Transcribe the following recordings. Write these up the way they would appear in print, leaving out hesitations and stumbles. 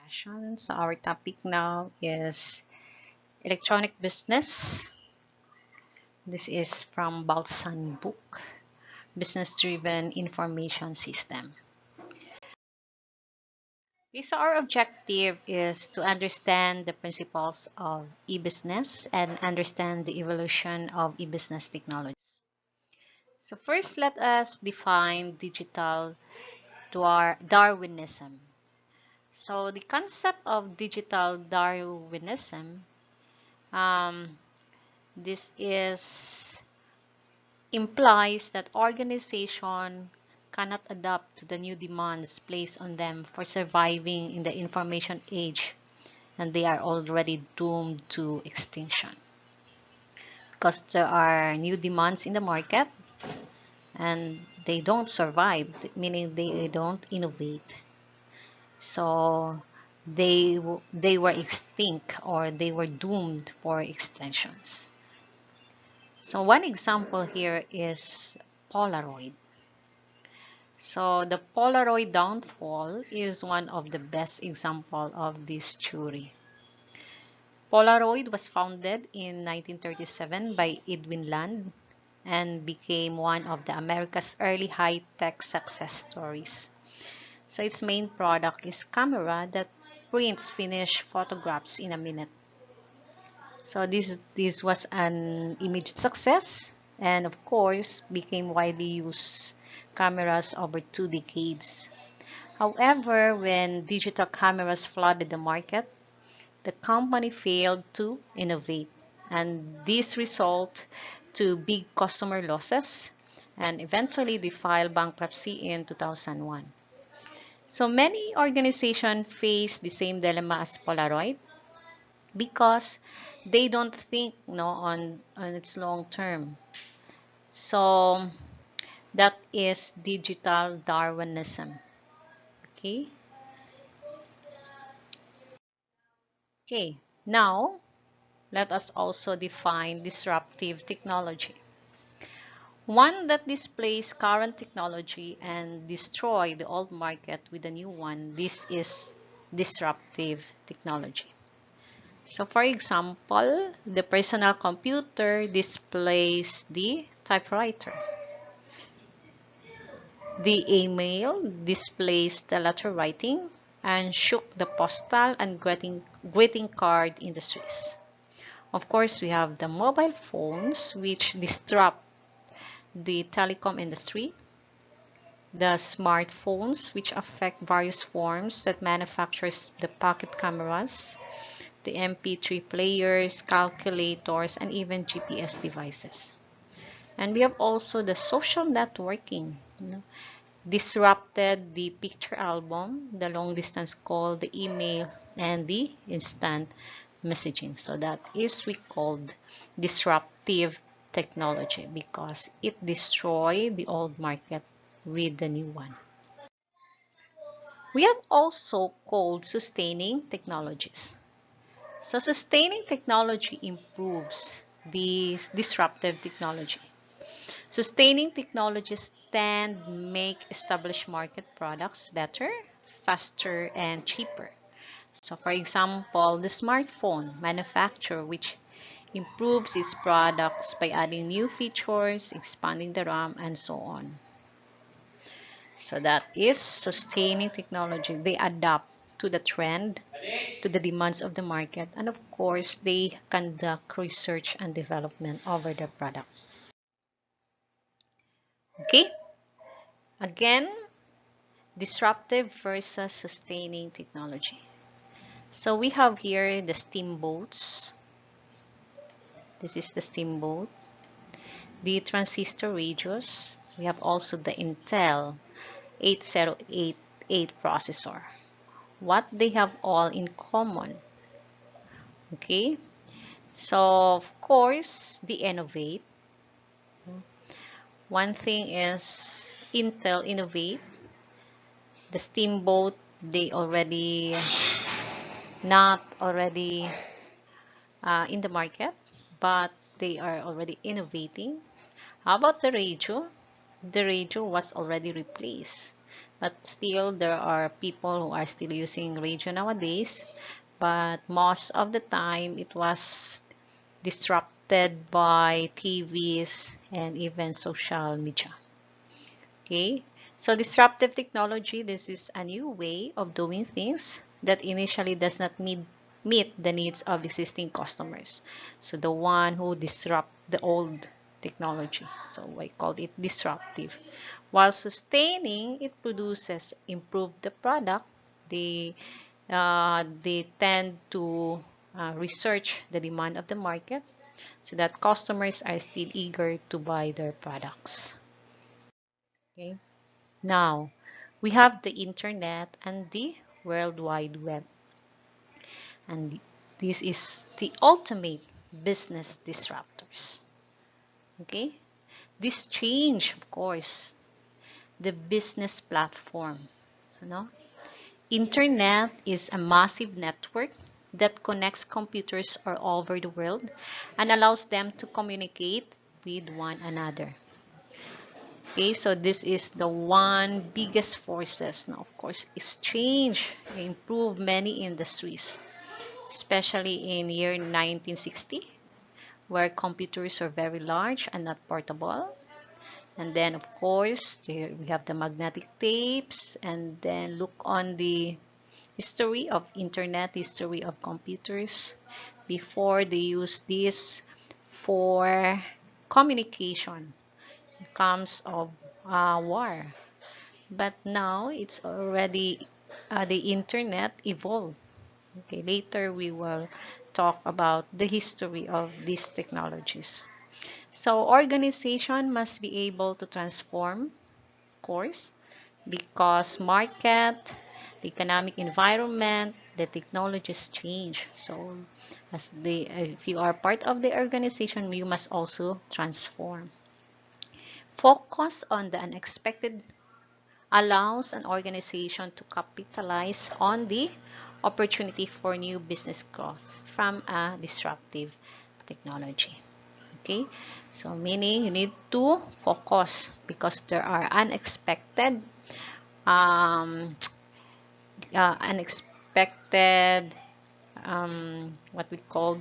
session. So our topic now is electronic business. This is from Balsan book, Business Driven Information System. Okay, so our objective is to understand the principles of e-business and understand the evolution of e-business technologies. So first, let us define digital Darwinism. So the concept of digital Darwinism, um, this is implies that organization cannot adapt to the new demands placed on them for surviving in the information age, and they are already doomed to extinction because there are new demands in the market and they don't survive, meaning they don't innovate. So they were extinct, or they were doomed for extinctions. So one example here is Polaroid. So the Polaroid downfall is one of the best example of this theory. Polaroid was founded in 1937 by Edwin Land and became one of the America's early high-tech success stories. So its main product is camera that prints finished photographs in a minute. So this was an immediate success, and of course became widely used cameras over 2 decades. However, when digital cameras flooded the market, the company failed to innovate, and this resulted to big customer losses, and eventually they filed bankruptcy in 2001. So many organizations face the same dilemma as Polaroid because they don't think on its long term. So that is digital Darwinism. Okay. Okay. Now let us also define disruptive technology. One that displays current technology and destroy the old market with a new one. This is disruptive technology. So for example, the personal computer displays the typewriter. The email displays the letter writing and shook the postal and greeting card industries. Of course, we have the mobile phones, which disrupt the telecom industry. The smartphones, which affect various forms that manufactures the pocket cameras, the MP3 players, calculators, and even GPS devices. And we have also the social networking, disrupted the picture album, the long distance call, the email, and the instant messaging. So that is we called disruptive technology because it destroyed the old market with the new one. We have also called sustaining technologies. So sustaining technology improves this disruptive technology. Sustaining technologies tend to make established market products better, faster, and cheaper. So for example, the smartphone manufacturer, which improves its products by adding new features, expanding the RAM, and so on. So that is sustaining technology. They adapt to the trend, to the demands of the market, and of course, they conduct research and development over the product. Okay, again, disruptive versus sustaining technology. So we have here the steamboats. This is the steamboat. The transistor radios. We have also the Intel 8088 processor. What they have all in common. Okay, so of course, the innovate. One thing is Intel innovate. The steamboat, they already not already in the market, but they are already innovating. How about the radio? The radio was already replaced. but still there are people who are still using radio nowadays. But most of the time, it was disrupted by TVs and even social media. Okay, so disruptive technology, this is a new way of doing things that initially does not meet the needs of existing customers. So the one who disrupt the old technology. So I call it disruptive. While sustaining, it produces improve the product. They tend to research the demand of the market so that customers are still eager to buy their products. Okay. Now, we have the internet and the World Wide Web. And this is the ultimate business disruptors. Okay? This change, of course, the business platform. You know? Internet is a massive network that connects computers all over the world and allows them to communicate with one another. Okay, so this is the one biggest forces. Now, of course, it's change, improve many industries, especially in year 1960, where computers are very large and not portable. And then, of course, there we have the magnetic tapes, and then look on the history of internet, history of computers. Before they use this for communication, it comes of war. But now it's already the internet evolved. Okay, later we will talk about the history of these technologies. So organization must be able to transform, of course, because market, the economic environment, the technologies change. So if you are part of the organization, you must also transform. Focus on the unexpected allows an organization to capitalize on the opportunity for new business growth from a disruptive technology. Okay, so meaning you need to focus because there are um, unexpected what we call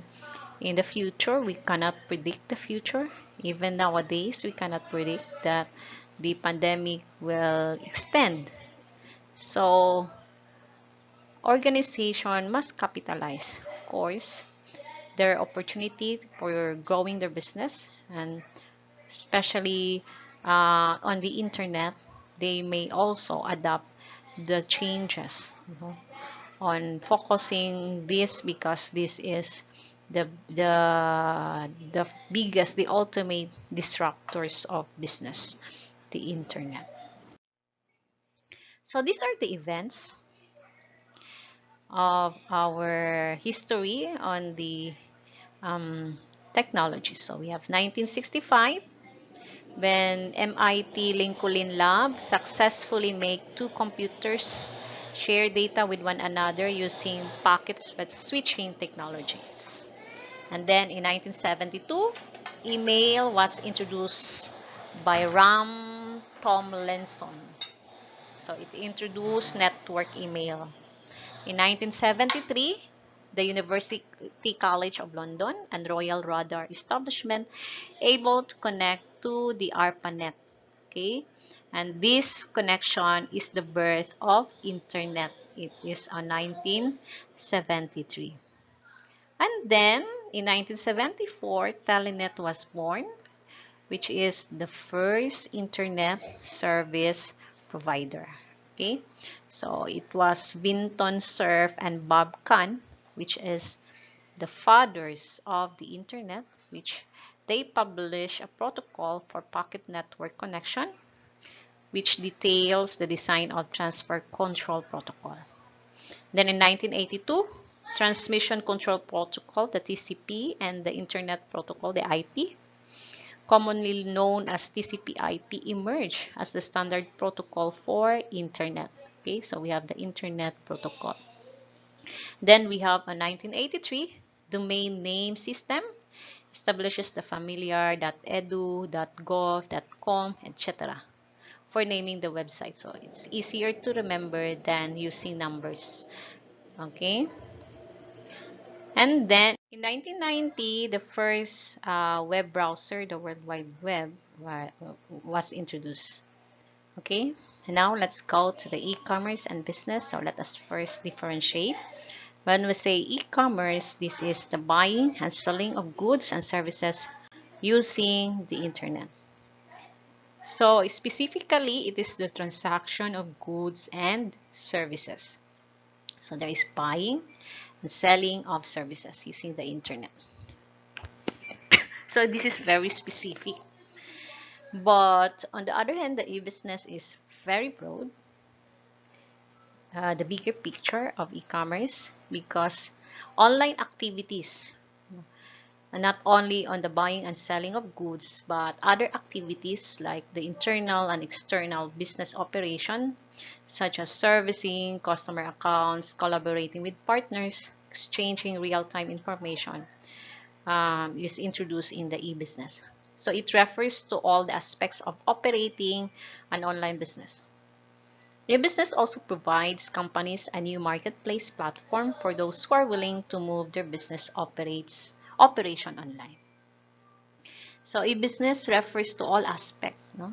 in the future. We cannot predict the future. Even nowadays, we cannot predict that the pandemic will extend. So organization must capitalize, of course, their opportunity for growing their business, and especially on the internet, they may also adapt the changes, on focusing this because this is the biggest, the ultimate disruptors of business, the internet. So these are the events of our history on the technology. So we have 1965 when MIT Lincoln Lab successfully make two computers share data with one another using packet switching technologies. And then in 1972, email was introduced by Ram Tomlinson. So it introduced network email. In 1973, the University College of London and Royal Radar Establishment able to connect to the ARPANET. Okay, and this connection is the birth of internet. It is on 1973. And then in 1974, Telenet was born, which is the first internet service provider. Okay, so it was Vinton Cerf and Bob Kahn, which is the fathers of the internet, which they publish a protocol for packet network connection, which details the design of transfer control protocol. Then in 1982, transmission control protocol, the TCP, and the internet protocol, the IP, commonly known as TCP/IP, emerged as the standard protocol for internet. Okay, so we have the internet protocol. Then we have a 1983 domain name system, establishes the familiar .edu, .gov, .com, etc. for naming the website. So it's easier to remember than using numbers. Okay. And then in 1990, the first web browser, the World Wide Web, was introduced. Okay. And now let's go to the e-commerce and business. So let us first differentiate. When we say e-commerce, this is the buying and selling of goods and services using the internet. So specifically, it is the transaction of goods and services. So there is buying and selling of services using the internet. So this is very specific. But on the other hand, the e-business is very broad. The bigger picture of e-commerce, because online activities, not only on the buying and selling of goods, but other activities like the internal and external business operation, such as servicing customer accounts, collaborating with partners, exchanging real-time information, is introduced in the e-business. So it refers to all the aspects of operating an online business. E-business also provides companies a new marketplace platform for those who are willing to move their business operation online. So e-business refers to all aspects, no?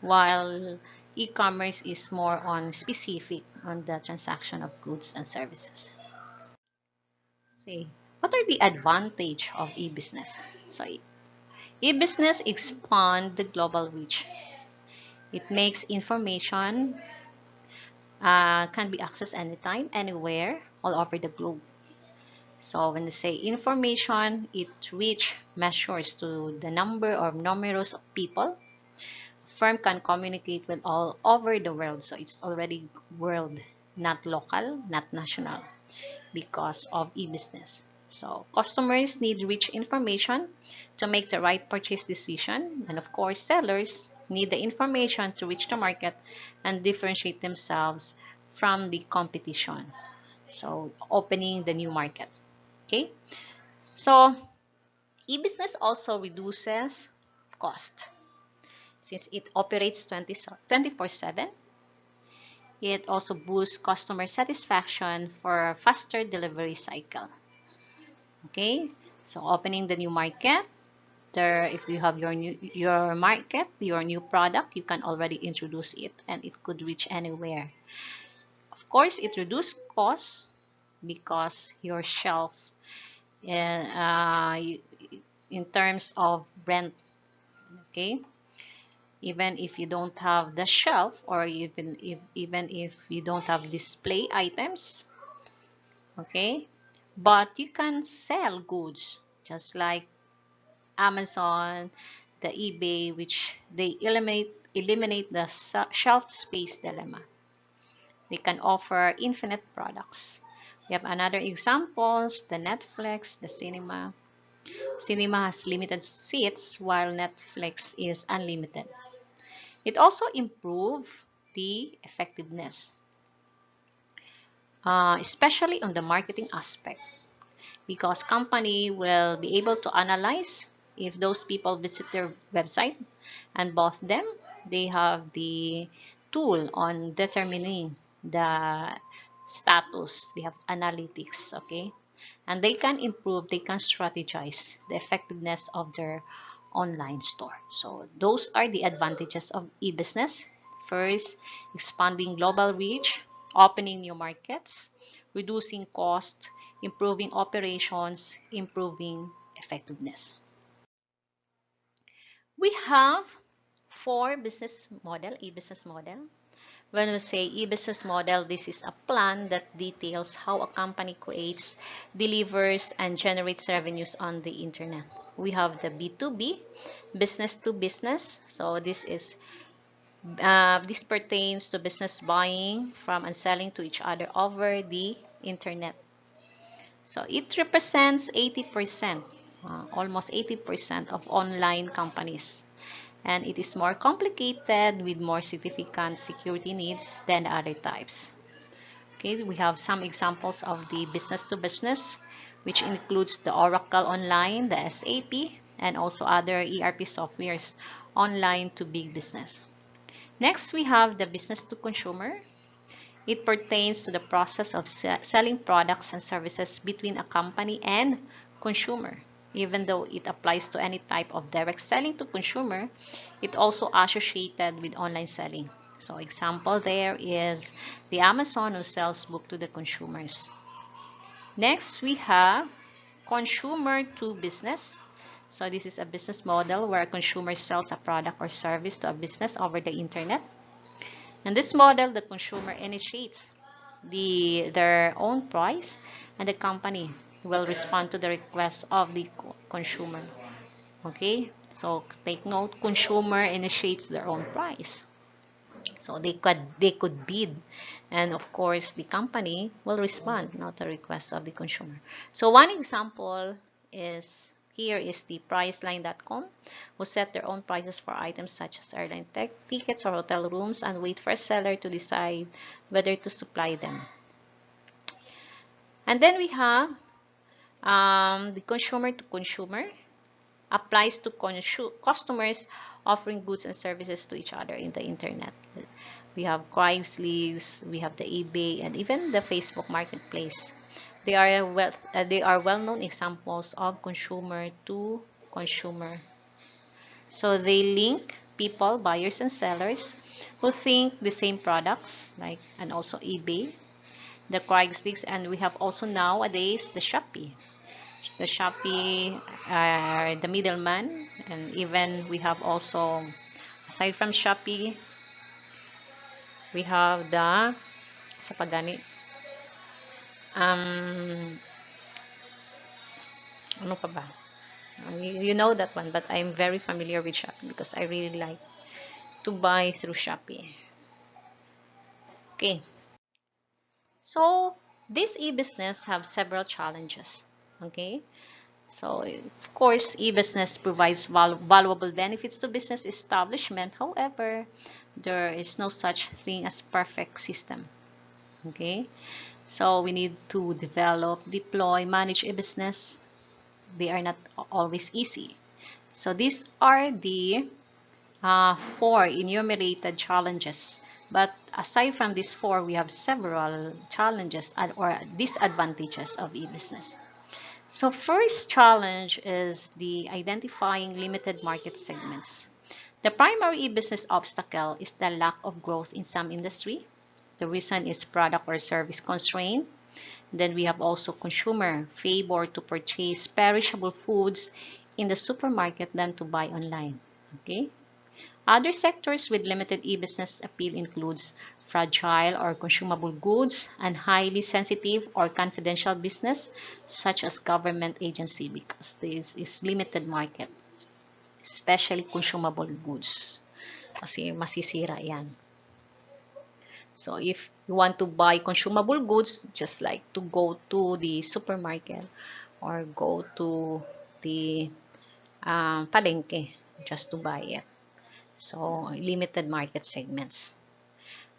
While e-commerce is more on specific on the transaction of goods and services. See, what are the advantage of e-business? So e-business expand the global reach. It makes information can be accessed anytime, anywhere, all over the globe. So when you say information, it reach measures to the number or numerous of people. Firm can communicate with all over the world. So it's already world, not local, not national, because of e-business. So customers need rich information to make the right purchase decision. And of course, sellers need the information to reach the market and differentiate themselves from the competition. So opening the new market. Okay. So e-business also reduces cost. Since it operates 24/7, it also boosts customer satisfaction for a faster delivery cycle. Okay, so opening the new market, there, if you have your market, your new product, you can already introduce it and it could reach anywhere. Of course, it reduces costs because your shelf, uh, in terms of rent, okay, even if you don't have the shelf, or even if you don't have display items, okay, but you can sell goods just like Amazon, the eBay, which they eliminate the shelf space dilemma. They can offer infinite products. We have another examples, the Netflix, the cinema. Cinema has limited seats while Netflix is unlimited. It also improves the effectiveness, especially on the marketing aspect, because company will be able to analyze if those people visit their website, and both them, they have the tool on determining the status. They have analytics, okay, and they can improve, they can strategize the effectiveness of their online store. So those are the advantages of e-business. First, expanding global reach, opening new markets, reducing cost, improving operations, improving effectiveness. We have four business model, e-business model. When we say e-business model, this is a plan that details how a company creates, delivers, and generates revenues on the internet. We have the B2B, business to business. So this pertains to business buying from and selling to each other over the internet. So it represents 80%, almost 80% of online companies. And it is more complicated with more significant security needs than other types. Okay, we have some examples of the business to business, which includes the Oracle Online, the SAP, and also other ERP softwares online to big business. Next, we have the business to consumer. It pertains to the process of selling products and services between a company and consumer. Even though it applies to any type of direct selling to consumer, it also associated with online selling. So example there is the Amazon who sells book to the consumers. Next, we have consumer to business. So this is a business model where a consumer sells a product or service to a business over the internet. In this model, the consumer initiates their own price, and the company will respond to the request of the consumer. Okay, so take note, consumer initiates their own price. So they could bid, and of course the company will respond not to the request of the consumer. So one example is here is the priceline.com, who set their own prices for items such as airline tickets or hotel rooms and wait for a seller to decide whether to supply them. And then we have the consumer to consumer, applies to customers offering goods and services to each other in the internet. We have Craigslist, we have the eBay, and even the Facebook Marketplace. They are well-known examples of consumer to consumer. So they link people, buyers and sellers, who think the same products, like, and also eBay, the Craigslist, and we have also nowadays the Shopee. The Shopee are the middleman, and even we have also, aside from Shopee, we have the sa pagani ano pa ba? You know that one, but I'm very familiar with Shopee because I really like to buy through Shopee. Okay, so this e-business have several challenges. Okay, so of course e-business provides valuable benefits to business establishment. However, there is no such thing as perfect system. Okay, so we need to develop, deploy, manage a business. They are not always easy. So these are the 4 enumerated challenges. But aside from these 4, we have several challenges or disadvantages of e-business. So first challenge is the identifying limited market segments. The primary e-business obstacle is the lack of growth in some industry. The reason is product or service constraint. Then we have also consumer favor to purchase perishable foods in the supermarket than to buy online. Okay. Other sectors with limited e-business appeal includes fragile or consumable goods and highly sensitive or confidential business such as government agency, because this is limited market, especially consumable goods. Kasi masisira yan. So if you want to buy consumable goods, just like to go to the supermarket or go to the palengke just to buy it. So limited market segments.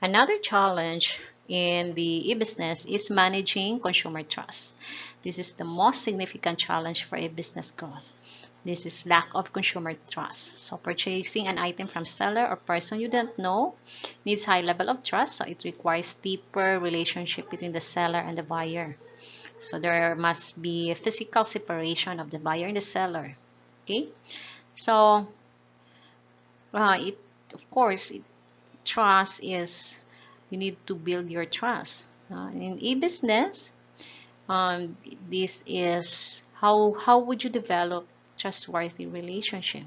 Another challenge in the e-business is managing consumer trust. This is the most significant challenge for e-business growth. This is lack of consumer trust. So purchasing an item from seller or person you don't know needs high level of trust. So it requires deeper relationship between the seller and the buyer. So there must be a physical separation of the buyer and the seller. Okay. So of course, trust is, you need to build your trust. In e-business, this is how would you develop trustworthy relationship?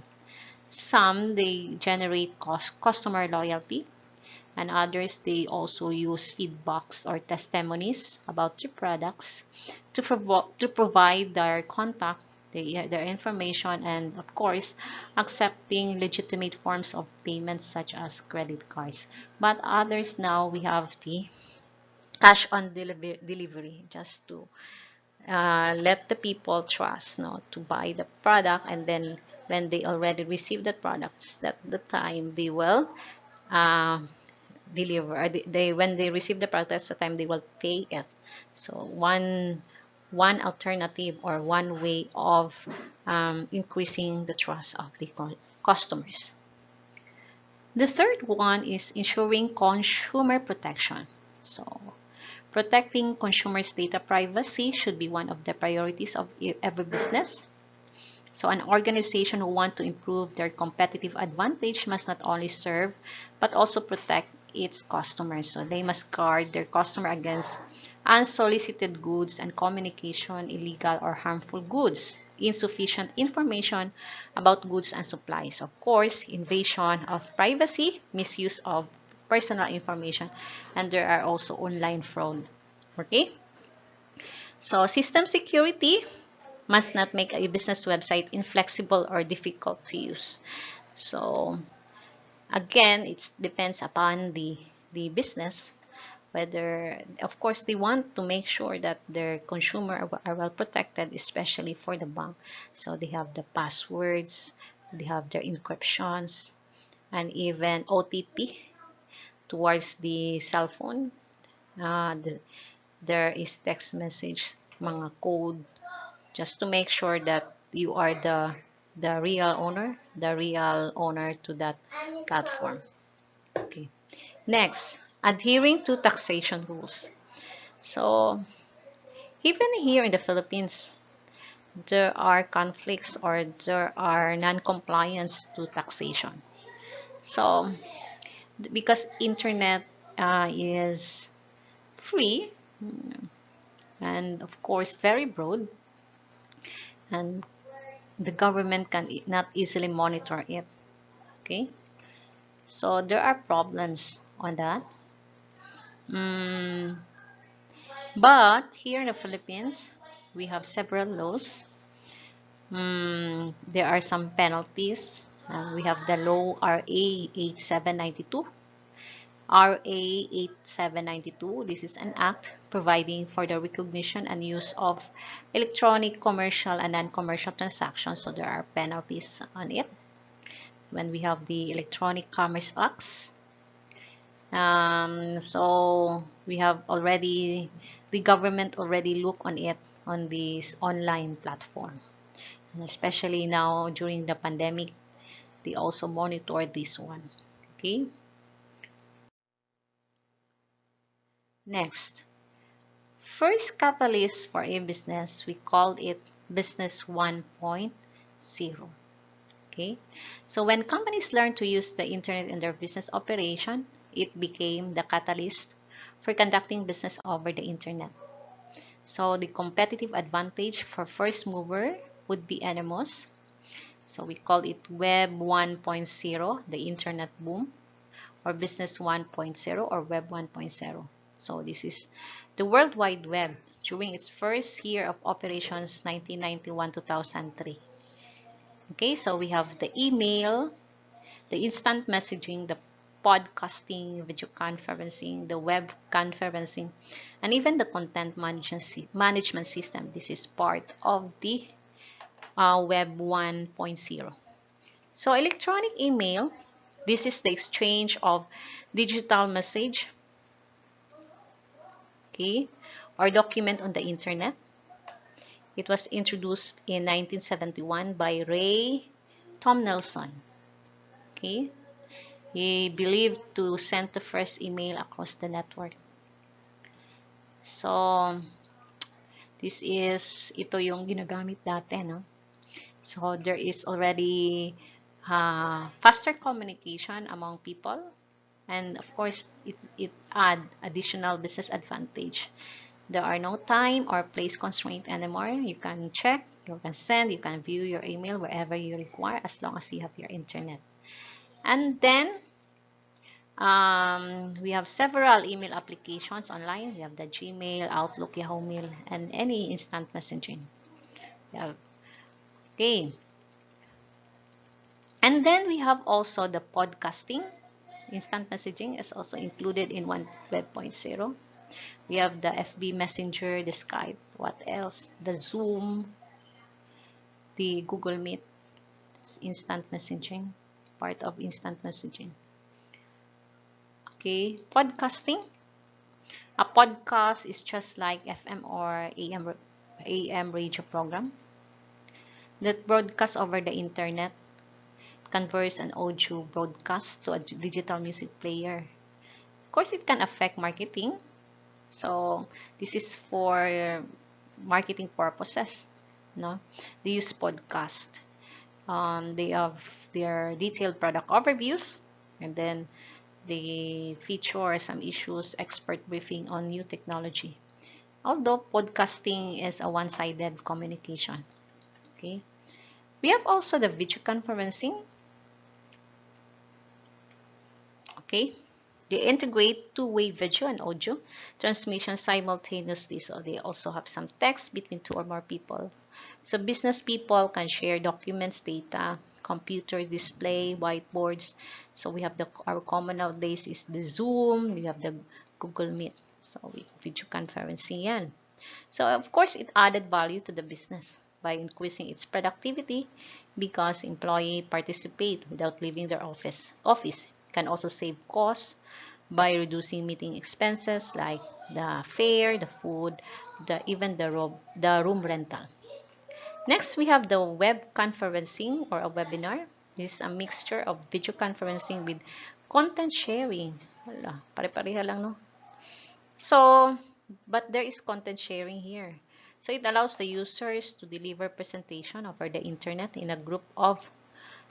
Some they generate customer loyalty, and others they also use feedbacks or testimonies about your products to provide their contact, their information, and of course accepting legitimate forms of payments such as credit cards. But others, now we have the cash on delivery, just to let the people trust, to buy the product, and then when they already receive the products, that the time they will deliver, or when they receive the product, that's the time they will pay it. So one alternative or one way of increasing the trust of the customers. The third one is ensuring consumer protection. So, protecting consumers' data privacy should be one of the priorities of every business. So an organization who wants to improve their competitive advantage must not only serve, but also protect its customers. So they must guard their customer against unsolicited goods and communication, illegal or harmful goods, insufficient information about goods and supplies. Of course, invasion of privacy, misuse of personal information, and there are also online fraud. Okay? So system security must not make a business website inflexible or difficult to use. So again, it depends upon the business, whether, of course, they want to make sure that their consumer are well protected, especially for the bank. So they have the passwords, they have their encryptions, and even OTP towards the cell phone. There is text message, mga code, just to make sure that you are the real owner to that platform. Okay. Next, adhering to taxation rules. So even here in the Philippines, there are conflicts or there are non-compliance to taxation. So because internet is free and of course very broad, and the government can not easily monitor it. Okay, so there are problems on that. But here in the Philippines, we have several laws. There are some penalties. We have the law RA 8792. RA 8792, this is an act providing for the recognition and use of electronic commercial and non-commercial transactions. So there are penalties on it. When we have the Electronic Commerce Acts, so we have already, the government already look on it on this online platform, and especially now during the pandemic, they also monitor this one. Okay. Next, first catalyst for a business, we called it business 1.0. Okay, so when companies learn to use the internet in their business operation, it became the catalyst for conducting business over the internet. So the competitive advantage for first mover would be enormous. So we call it Web 1.0, the internet boom, or business 1.0 or Web 1.0. So this is the World Wide Web during its first year of operations, 1991-2003. Okay, so we have the email, the instant messaging, the podcasting, video conferencing, the web conferencing, and even the content management system. This is part of the Web 1.0. So electronic email, this is the exchange of digital message, okay, or document on the internet. It was introduced in 1971 by Ray Tomlinson. Okay, he believed to send the first email across the network. So ito yung ginagamit dati, no? So there is already faster communication among people, and of course it add additional business advantage. There are no time or place constraint anymore. You can check, you can send, you can view your email wherever you require, as long as you have your internet. And then we have several email applications online. We have the Gmail, Outlook, Yahoo Mail, and any instant messaging. Okay. And then we have also the podcasting. Instant messaging is also included in Web 1.0. We have the FB Messenger, the Skype, what else? The Zoom, the Google Meet. It's instant messaging, part of instant messaging. Okay, podcasting. A podcast is just like FM or AM radio program that broadcasts over the internet. converts an audio broadcast to a digital music player. Of course, it can affect marketing. So this is for marketing purposes. No, they use podcast. They have their detailed product overviews, and then they feature some issues, expert briefing on new technology. Although podcasting is a one-sided communication. Okay. We have also the video conferencing. Okay. They integrate two-way video and audio transmission simultaneously. So they also have some text between two or more people. So business people can share documents, data, computer display, whiteboards. So we have our common nowadays is the Zoom, we have the Google Meet. So video conferencing yan. So of course, it added value to the business by increasing its productivity because employees participate without leaving their office. Can also save costs by reducing meeting expenses like the fare, the food, even the room rental. Next, we have the web conferencing or a webinar. This is a mixture of video conferencing with content sharing. Wala, pare-pareha lang, no? So, but there is content sharing here. So it allows the users to deliver presentation over the internet in a group of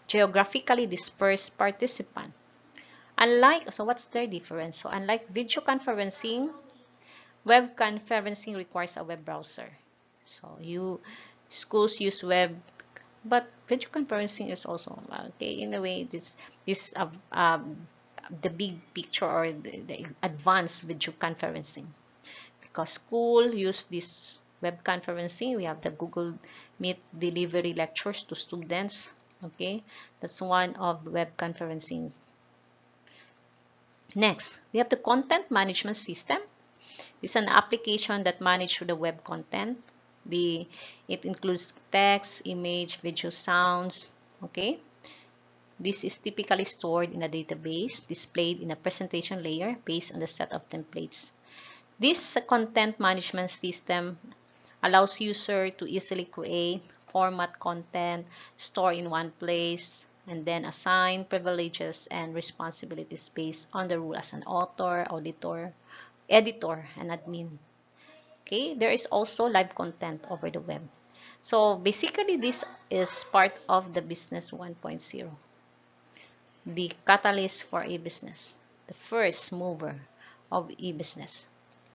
geographically dispersed participants. So what's their difference? So unlike video conferencing, web conferencing requires a web browser. So schools use web, but video conferencing is also okay. In a way, this is the big picture or the advanced video conferencing. Because school use this web conferencing, we have the Google Meet delivery lectures to students. Okay, that's one of web conferencing. Next, we have the content management system. It's an application that manages the web content. It includes text, image, video, sounds. Okay, this is typically stored in a database, displayed in a presentation layer based on the set of templates. This content management system allows users to easily create, format content, store in one place, and then assign privileges and responsibilities based on the role as an author, editor, and admin. Okay, there is also live content over the web. So basically, this is part of the Business 1.0, the catalyst for e-business, the first mover of e-business.